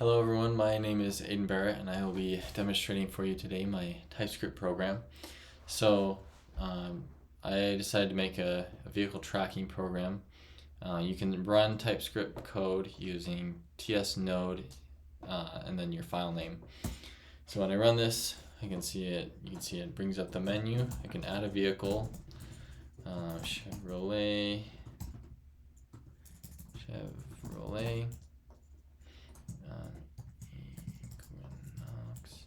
Hello everyone, my name is Aiden Barrett and I will be demonstrating for you today my Typescript program. So I decided to make a vehicle tracking program. You can run Typescript code using tsnode and then your file name. So when I run this, you can see it brings up the menu. I can add a vehicle, Chevrolet, Equinox,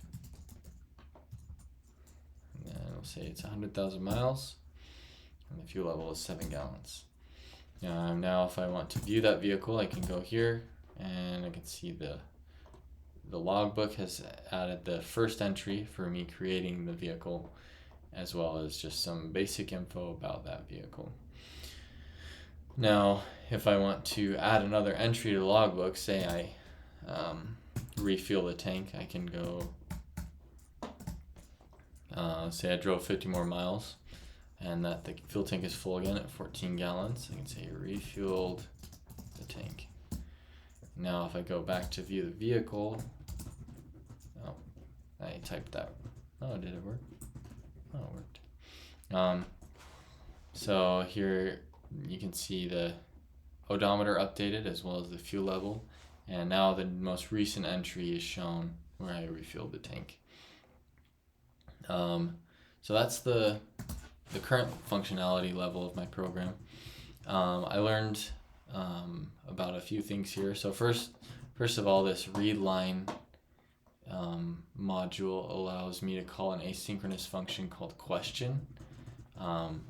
and then it'll say it's 100,000 miles, and the fuel level is 7 gallons. Now if I want to view that vehicle, I can go here, and I can see the logbook has added the first entry for me creating the vehicle, as well as just some basic info about that vehicle. Now, if I want to add another entry to the logbook, say I refuel the tank, I can go, say I drove 50 more miles and that the fuel tank is full again at 14 gallons. I can say refueled the tank. Now if I go back to view the vehicle, I typed that. Oh, did it work? Oh, it worked. So here you can see the odometer updated as well as the fuel level, and now the most recent entry is shown where I refueled the tank. So that's the current functionality level of my program. I learned about a few things here. So first of all, this read line module allows me to call an asynchronous function called question,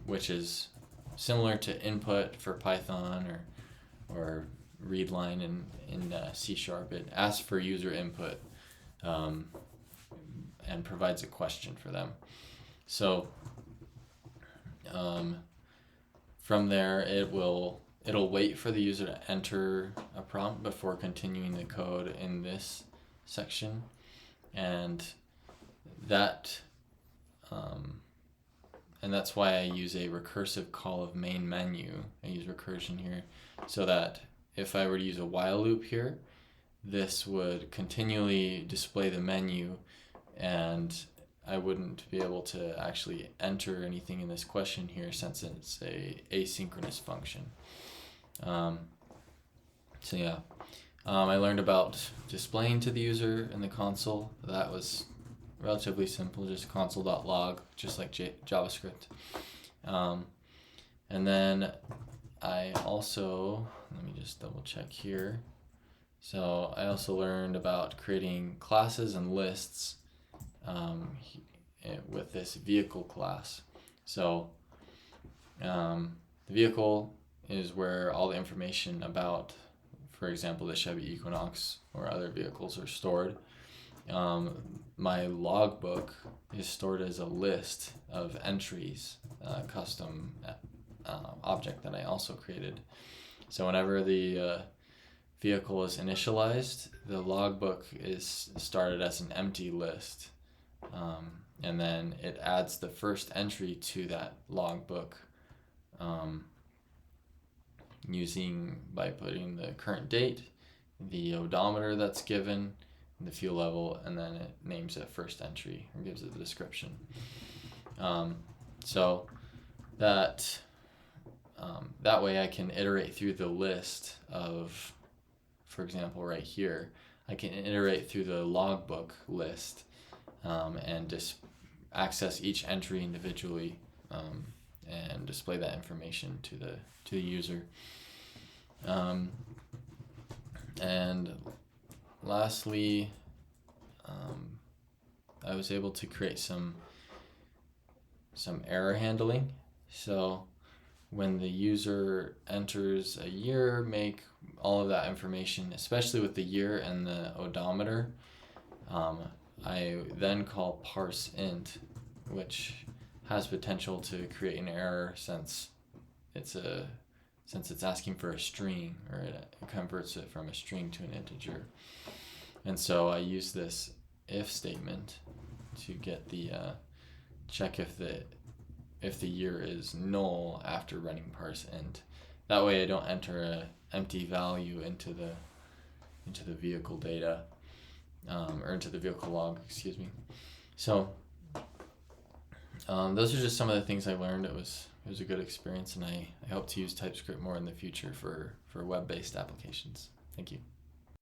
which is similar to input for Python or read line in C#. It asks for user input and provides a question for them. So from there, it'll wait for the user to enter a prompt before continuing the code in this section, and that's why I use a recursive call of main menu. I use recursion here so that if I were to use a while loop here, this would continually display the menu and I wouldn't be able to actually enter anything in this question here since it's a asynchronous function. I learned about displaying to the user in the console. That was relatively simple, just console.log, just like JavaScript. And then I also, let me just double check here. So I also learned about creating classes and lists with this vehicle class. So the vehicle is where all the information about, for example, the Chevy Equinox or other vehicles are stored. My logbook is stored as a list of entries, custom object that I also created. So whenever the vehicle is initialized, the logbook is started as an empty list, and then it adds the first entry to that logbook by putting the current date, the odometer that's given, the fuel level, and then it names it first entry or gives it the description. So that way I can iterate through the list of, for example, right here, I can iterate through the logbook list and just access each entry individually and display that information to the user. And lastly, I was able to create some error handling. So when the user enters a year, make, all of that information, especially with the year and the odometer, I then call parse int, which has potential to create an error since it's asking for a string, or it converts it from a string to an integer. And so I use this if statement to get the check if the year is null after running parse int. That way I don't enter an empty value into into the vehicle data, or into the vehicle log, excuse me. So those are just some of the things I learned. It was a good experience, and I hope to use TypeScript more in the future for web-based applications. Thank you.